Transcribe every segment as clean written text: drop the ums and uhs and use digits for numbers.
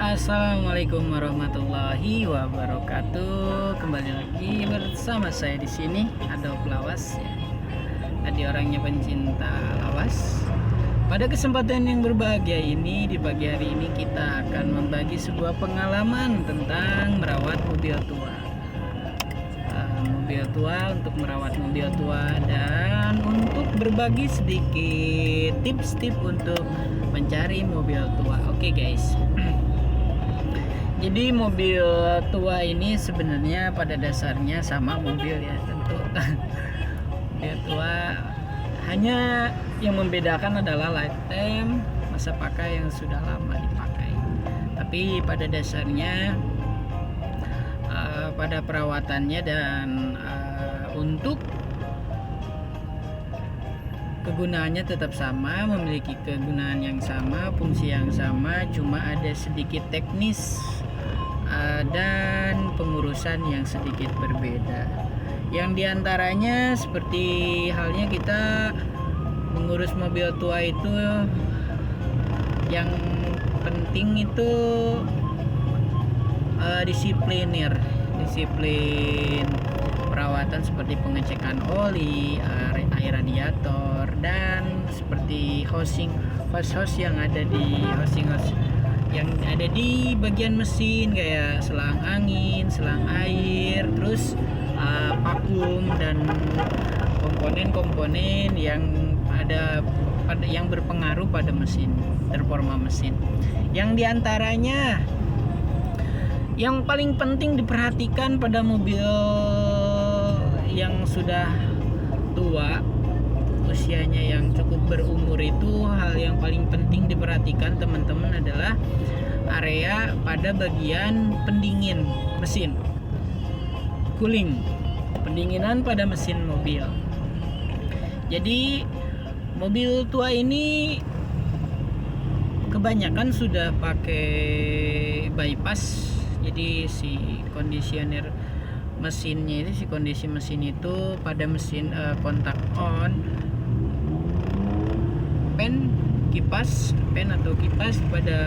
Assalamualaikum warahmatullahi wabarakatuh. Kembali lagi bersama saya di sini, Adolf Lawas ya. Tadi orangnya pencinta lawas. Pada kesempatan yang berbahagia ini, di pagi hari ini kita akan membagi sebuah pengalaman tentang merawat mobil tua. Mobil tua, untuk merawat mobil tua, dan untuk berbagi sedikit tips-tips untuk mencari mobil tua. Oke guys. Jadi mobil tua ini sebenarnya pada dasarnya sama mobil ya, tentu. Mobil tua hanya yang membedakan adalah lifetime, masa pakai yang sudah lama dipakai. Tapi pada dasarnya pada perawatannya dan untuk kegunaannya tetap sama, memiliki kegunaan yang sama, fungsi yang sama, cuma ada sedikit teknis dan pengurusan yang sedikit berbeda. Yang diantaranya seperti halnya kita mengurus mobil tua itu, yang penting itu disiplin perawatan seperti pengecekan oli, air radiator, dan seperti hose yang ada di yang ada di bagian mesin, kayak selang angin, selang air, terus vakum dan komponen-komponen yang berpengaruh pada mesin, performa mesin. Yang diantaranya yang paling penting diperhatikan pada mobil yang sudah tua, usianya yang cukup berumur, itu hal yang paling penting diperhatikan teman-teman adalah area pada bagian pendingin mesin, cooling, pendinginan pada mesin mobil. Jadi mobil tua ini kebanyakan sudah pakai bypass. Jadi si kondisioner mesinnya itu, si kondisi mesin itu pada mesin kontak on, pen atau kipas pada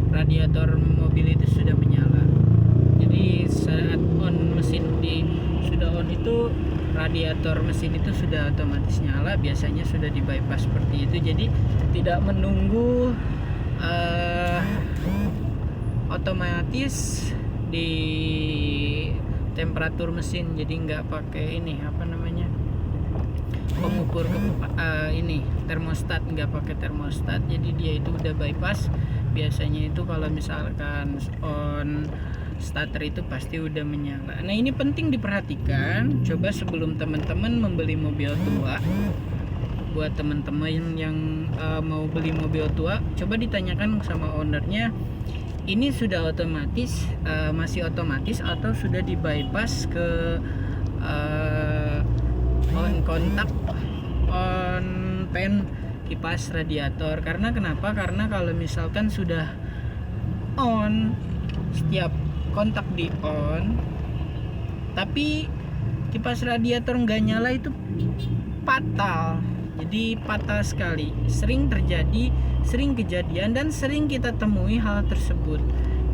radiator mobil itu sudah menyala. Jadi saat sudah on itu, radiator mesin itu sudah otomatis nyala, biasanya sudah di bypass seperti itu. Jadi tidak menunggu, otomatis di temperatur mesin. Jadi nggak pakai pengukur termostat, nggak pakai termostat. Jadi dia itu udah bypass. Biasanya itu kalau misalkan on starter itu pasti udah menyala. Nah, ini penting diperhatikan. Coba sebelum teman-teman membeli mobil tua, buat teman-teman yang mau beli mobil tua, coba ditanyakan sama ownernya, ini sudah otomatis, masih otomatis, atau sudah di bypass ke on kontak, on pen, kipas, radiator. Karena kenapa? Karena kalau misalkan sudah on, setiap kontak di on tapi kipas radiator nggak nyala, itu fatal. Jadi fatal sekali, sering kejadian dan sering kita temui hal tersebut.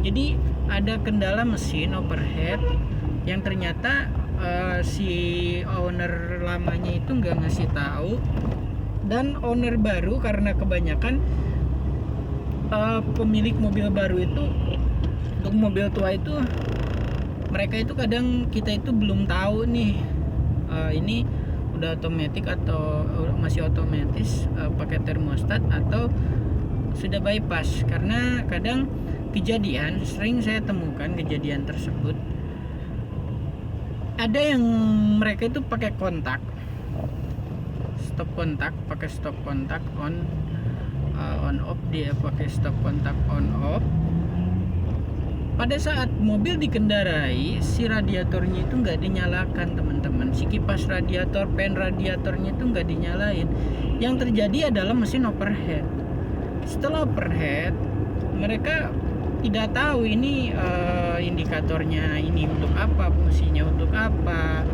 Jadi ada kendala mesin overhead yang ternyata si owner lamanya itu nggak ngasih tahu, dan owner baru, karena kebanyakan pemilik mobil baru itu, untuk mobil tua itu, mereka itu kadang kita itu belum tahu nih, ini udah otomatis atau masih otomatis, pakai termostat atau sudah bypass. Karena kadang sering saya temukan kejadian tersebut, ada yang mereka itu pakai kontak stop kontak, pakai stop kontak on off, dia pakai stop kontak on off. Pada saat mobil dikendarai, si radiatornya itu nggak dinyalakan teman-teman, si kipas radiator, pen radiatornya itu nggak dinyalain. Yang terjadi adalah mesin overhead. Setelah overhead, mereka tidak tahu ini indikatornya ini untuk apa, fungsinya untuk apa.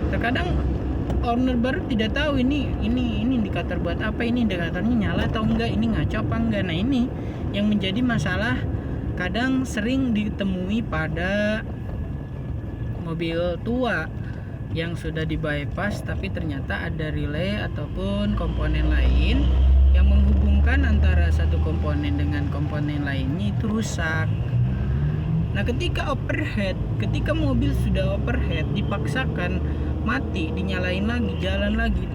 Terkadang owner baru tidak tahu ini indikator buat apa, ini indikatornya nyala atau enggak, ini ngaco apa enggak. Nah ini yang menjadi masalah kadang sering ditemui pada mobil tua yang sudah di bypass, tapi ternyata ada relay ataupun komponen lain yang menghubungkan antara satu komponen dengan komponen lainnya itu rusak. Nah ketika overhead, ketika mobil sudah overhead, dipaksakan mati, dinyalain lagi, jalan lagi,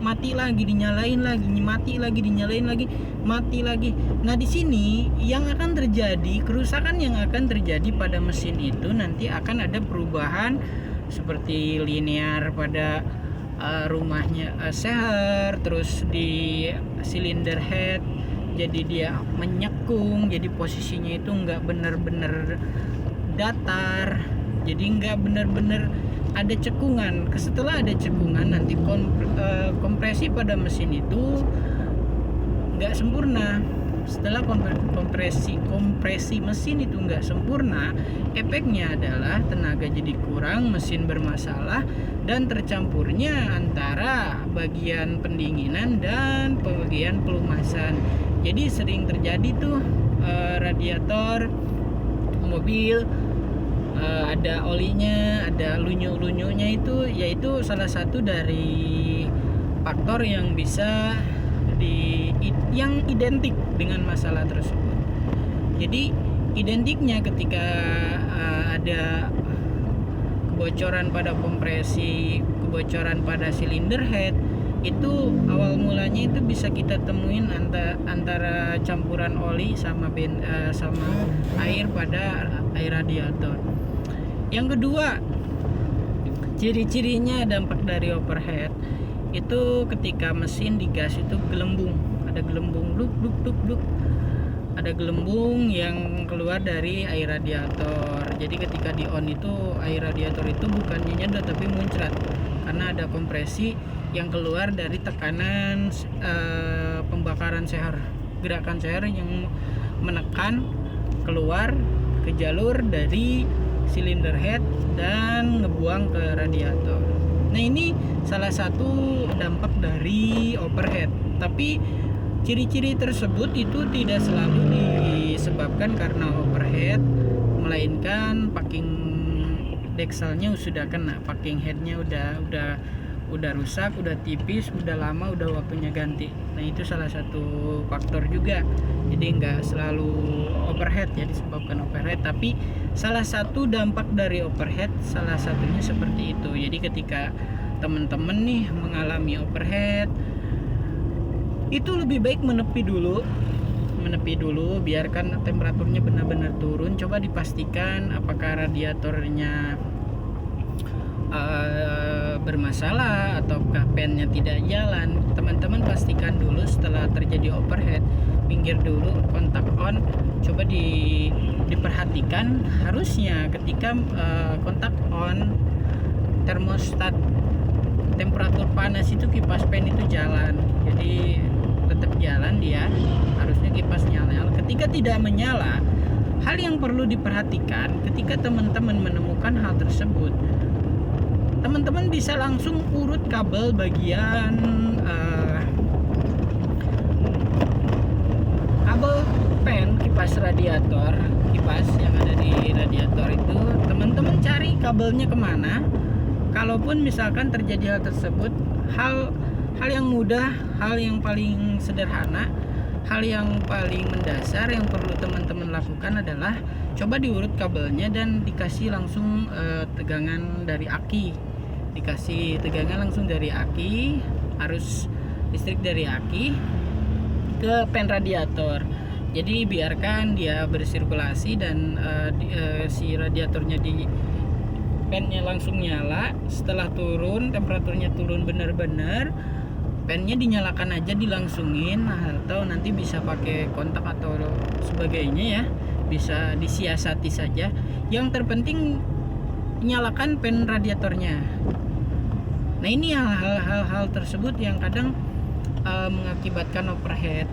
mati lagi, dinyalain lagi, mati lagi, dinyalain lagi, mati lagi. Nah di sini yang akan terjadi, kerusakan yang akan terjadi pada mesin itu nanti akan ada perubahan seperti linear pada rumahnya seher, terus di cylinder head jadi dia menyekung, jadi posisinya itu nggak benar-benar datar, jadi nggak benar-benar ada cekungan. Setelah ada cekungan nanti kompresi pada mesin itu nggak sempurna. Setelah kompresi mesin itu nggak sempurna, efeknya adalah tenaga jadi kurang, mesin bermasalah, dan tercampurnya antara bagian pendinginan dan bagian pelumasan. Jadi sering terjadi tuh radiator mobil ada olinya, ada lunyu-lunyunya, itu yaitu salah satu dari faktor yang bisa yang identik dengan masalah tersebut. Jadi identiknya ketika ada kebocoran pada kompresi, kebocoran pada silinder head, itu awal mulanya itu bisa kita temuin antara campuran oli sama air pada air radiator. Yang kedua, ciri-cirinya dampak dari overhead itu ketika mesin digas itu gelembung, ada gelembung duk, ada gelembung yang keluar dari air radiator. Jadi ketika di on itu air radiator itu bukannya nyedot tapi muncrat karena ada kompresi yang keluar dari tekanan pembakaran seher, gerakan seher yang menekan keluar ke jalur dari silinder head dan ngebuang ke radiator. Nah ini salah satu dampak dari overhead, tapi ciri-ciri tersebut itu tidak selalu disebabkan karena overhead, melainkan packing dexelnya sudah kena, packing headnya udah rusak, udah tipis, udah lama, udah waktunya ganti. Nah itu salah satu faktor juga. Jadi nggak selalu overhead ya disebabkan overhead, tapi salah satu dampak dari overhead salah satunya seperti itu. Jadi ketika teman-teman nih mengalami overhead, itu lebih baik menepi dulu, biarkan temperaturnya benar-benar turun. Coba dipastikan apakah radiatornya bermasalah ataukah pennya tidak jalan. Teman-teman pastikan dulu setelah terjadi overhead, pinggir dulu, kontak on, coba diperhatikan. Harusnya ketika kontak on, termostat temperatur panas itu kipas pen itu jalan, jadi tetap jalan dia, harusnya kipas nyala. Ketika tidak menyala, hal yang perlu diperhatikan ketika teman-teman menemukan hal tersebut, teman-teman bisa langsung urut kabel bagian kabel pen kipas radiator, kipas yang ada di radiator itu, teman-teman cari kabelnya kemana. Kalaupun misalkan terjadi hal tersebut, hal yang mudah, hal yang paling sederhana, hal yang paling mendasar yang perlu teman-teman lakukan adalah coba diurut kabelnya dan dikasih langsung tegangan dari aki, dikasih tegangan langsung dari aki, arus listrik dari aki ke pen radiator. Jadi biarkan dia bersirkulasi dan si radiatornya di pennya langsung nyala. Setelah turun, temperaturnya turun benar-benar, pennya dinyalakan aja, dilangsungin, atau nanti bisa pakai kontak atau sebagainya ya, bisa disiasati saja. Yang terpenting nyalakan pen radiatornya. Nah ini hal-hal tersebut yang kadang mengakibatkan overhead.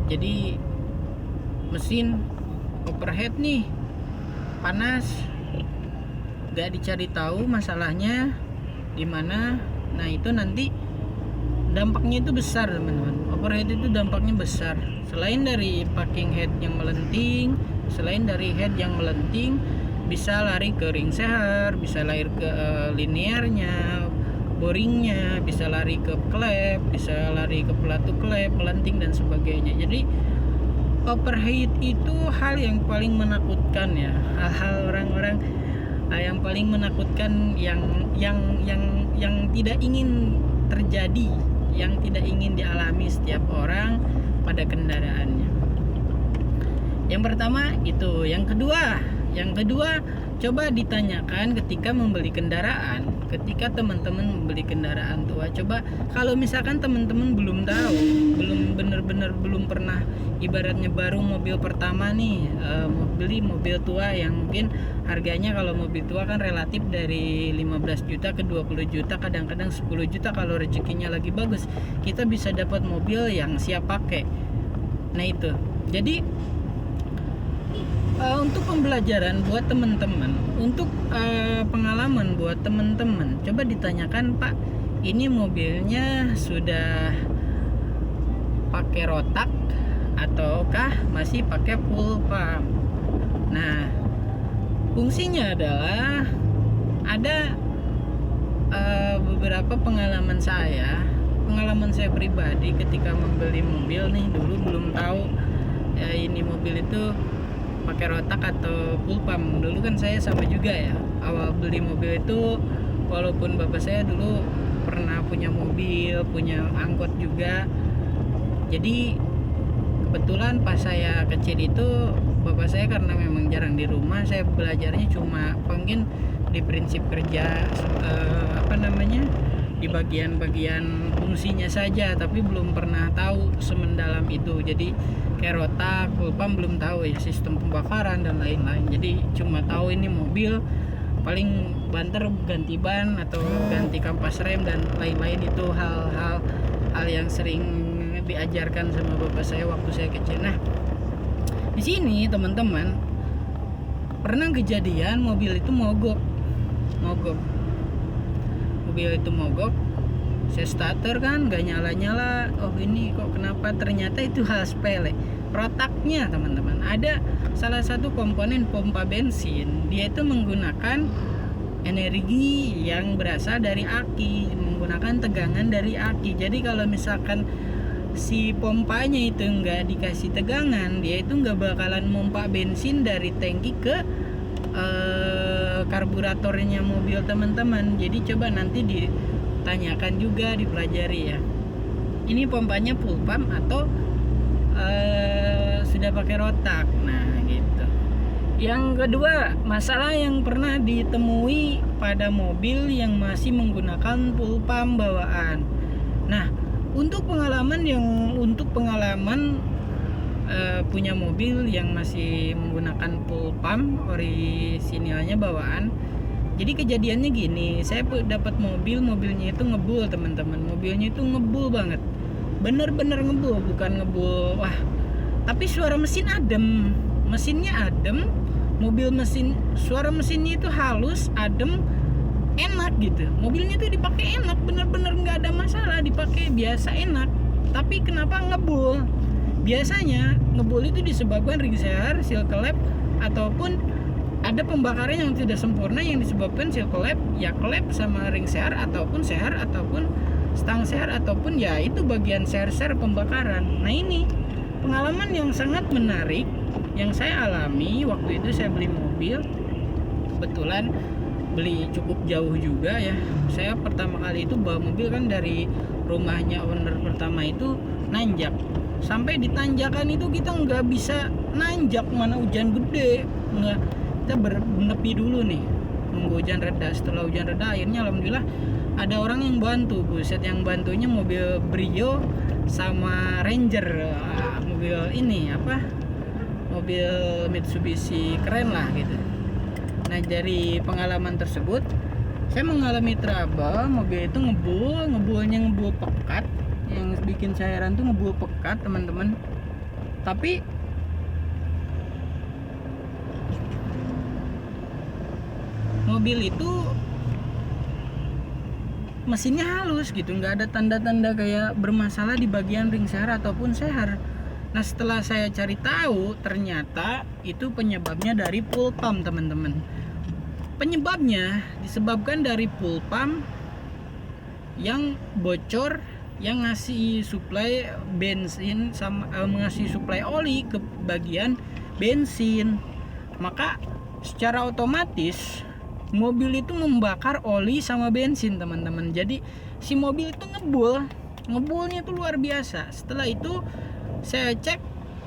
Jadi mesin overhead nih, panas, nggak dicari tahu masalahnya di mana. Nah itu nanti dampaknya itu besar teman-teman. Overheat itu dampaknya besar. Selain dari packing head yang melenting, bisa lari ke ring seher, bisa lari ke linearnya, boringnya, bisa lari ke klep, bisa lari ke pelatu klep, melenting dan sebagainya. Jadi overheat itu hal yang paling menakutkan ya, hal-hal orang-orang yang paling menakutkan yang tidak ingin terjadi, yang tidak ingin dialami setiap orang pada kendaraannya. Yang pertama itu. Yang kedua, coba ditanyakan ketika membeli kendaraan, ketika teman-teman membeli kendaraan tua. Coba kalau misalkan teman-teman belum tahu, belum pernah, ibaratnya baru mobil pertama nih, beli mobil tua yang mungkin harganya, kalau mobil tua kan relatif dari 15 juta ke 20 juta, kadang-kadang 10 juta kalau rezekinya lagi bagus. Kita bisa dapat mobil yang siap pakai. Nah itu. Jadi untuk pembelajaran buat teman-teman, untuk pengalaman buat teman-teman, coba ditanyakan, Pak, ini mobilnya sudah pakai rotak ataukah masih pakai full pump? Nah, fungsinya adalah ada beberapa pengalaman saya pribadi ketika membeli mobil nih. Dulu belum tahu ini mobil itu pakai rotak atau full pump. Dulu kan saya sama juga ya, awal beli mobil itu, walaupun bapak saya dulu pernah punya mobil, punya angkot juga. Jadi kebetulan pas saya kecil itu bapak saya karena memang jarang di rumah, saya belajarnya cuma mungkin di prinsip kerja di bagian-bagian fungsinya saja, tapi belum pernah tahu semendalam itu. Jadi kayak rotak, full pump belum tahu ya, sistem pembakaran dan lain-lain. Jadi cuma tahu ini mobil paling banter ganti ban atau ganti kampas rem dan lain-lain. Itu hal yang sering diajarkan sama bapak saya waktu saya kecil. Nah, di sini teman-teman pernah kejadian mobil itu mogok. Mobil itu mogok, saya starter kan gak nyala-nyala. Oh ini kok kenapa? Ternyata itu hal sepele. Rotaknya teman-teman, ada salah satu komponen pompa bensin, dia itu menggunakan energi yang berasal dari aki, menggunakan tegangan dari aki. Jadi kalau misalkan si pompanya itu nggak dikasih tegangan, dia itu nggak bakalan mompa bensin dari tangki ke karburatornya mobil teman-teman. Jadi coba nanti ditanyakan juga, dipelajari ya, ini pompanya full pump atau sudah pakai rotak. Nah gitu. Yang kedua, masalah yang pernah ditemui pada mobil yang masih menggunakan full pump bawaan. Nah, untuk pengalaman punya mobil yang masih menggunakan full pump orisinilnya bawaan. Jadi kejadiannya gini, saya dapat mobilnya itu ngebul teman-teman. Mobilnya itu ngebul banget, bener-bener ngebul, bukan ngebul wah, tapi suara mesin adem, mesinnya adem, suara mesinnya itu halus, adem, enak gitu. Mobilnya tuh dipakai enak, bener-bener nggak ada masalah, dipakai biasa enak. Tapi kenapa ngebul? Biasanya ngebul itu disebabkan ring seher, seal klep, ataupun ada pembakaran yang tidak sempurna yang disebabkan seal klep, ya klep sama ring seher, ataupun stang seher, ataupun ya itu bagian seher pembakaran. Nah ini pengalaman yang sangat menarik yang saya alami waktu itu. Saya beli mobil, kebetulan beli cukup jauh juga ya. Saya pertama kali itu bawa mobil kan dari rumahnya owner pertama itu nanjak. Sampai di tanjakan itu kita nggak bisa nanjak, mana hujan gede, nggak, kita bernepi dulu nih nunggu hujan reda. Setelah hujan reda akhirnya alhamdulillah ada orang yang bantu. Buset, yang bantunya mobil Brio sama Ranger, mobil ini mobil Mitsubishi keren lah gitu. Nah dari pengalaman tersebut saya mengalami trouble, mobil itu ngebulnya pekat. Yang bikin saya heran tuh ngebul pekat teman-teman. Tapi mobil itu mesinnya halus gitu, nggak ada tanda-tanda kayak bermasalah di bagian ring seher ataupun seher. Nah setelah saya cari tahu, ternyata itu penyebabnya dari fuel pump teman-teman. Penyebabnya disebabkan dari fuel pump yang bocor, yang ngasih suplai bensin sama ngasih suplai oli ke bagian bensin. Maka secara otomatis mobil itu membakar oli sama bensin teman-teman. Jadi si mobil itu ngebulnya itu luar biasa. Setelah itu saya cek,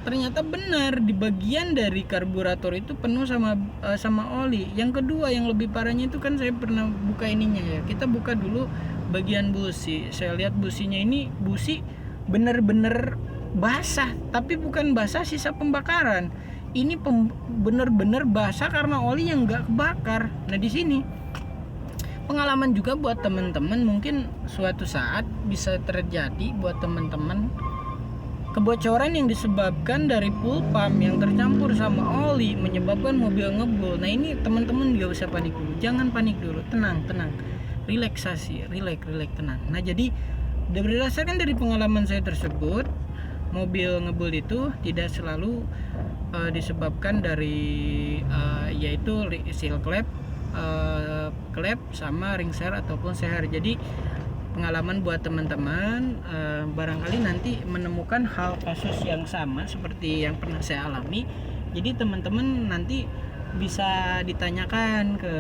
ternyata benar di bagian dari karburator itu penuh sama oli. Yang kedua yang lebih parahnya itu kan saya pernah buka ininya ya. Kita buka dulu bagian busi. Saya lihat businya ini busi bener-bener basah, tapi bukan basah sisa pembakaran. Ini bener-bener basah karena oli yang nggak kebakar. Nah di sini pengalaman juga buat teman-teman, mungkin suatu saat bisa terjadi buat teman-teman kebocoran yang disebabkan dari fuel pump yang tercampur sama oli menyebabkan mobil ngebul. Nah ini teman-teman nggak usah panik dulu, jangan panik dulu, tenang, relaksasi, relax, tenang. Nah jadi berdasarkan dari pengalaman saya tersebut, mobil ngebul itu tidak selalu disebabkan dari yaitu seal klep sama ring seher ataupun seher. Jadi pengalaman buat teman-teman barangkali nanti menemukan hal kasus yang sama seperti yang pernah saya alami. Jadi teman-teman nanti bisa ditanyakan ke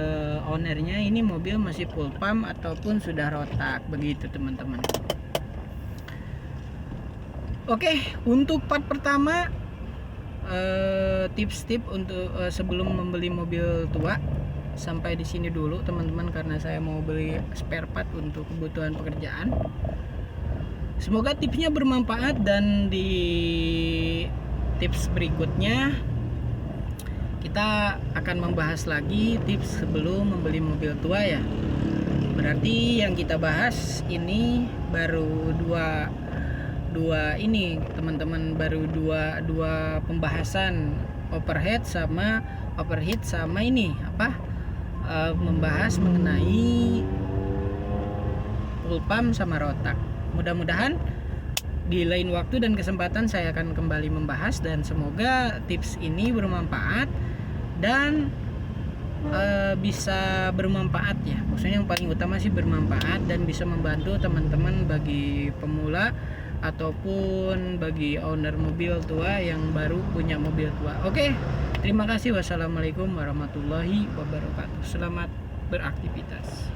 ownernya, ini mobil masih full pump ataupun sudah rotak, begitu teman-teman. Oke, untuk part pertama tips-tips untuk sebelum membeli mobil tua sampai di sini dulu teman-teman, karena saya mau beli spare part untuk kebutuhan pekerjaan. Semoga tipsnya bermanfaat, dan di tips berikutnya kita akan membahas lagi tips sebelum membeli mobil tua ya. Berarti yang kita bahas ini baru dua ini teman-teman, baru dua pembahasan, overheat sama ini membahas mengenai fuel pump sama rotak. Mudah-mudahan di lain waktu dan kesempatan saya akan kembali membahas, dan semoga tips ini bermanfaat dan bisa bermanfaat ya. Maksudnya yang paling utama sih bermanfaat dan bisa membantu teman-teman bagi pemula ataupun bagi owner mobil tua yang baru punya mobil tua. Oke, terima kasih. Wassalamualaikum warahmatullahi wabarakatuh. Selamat beraktivitas.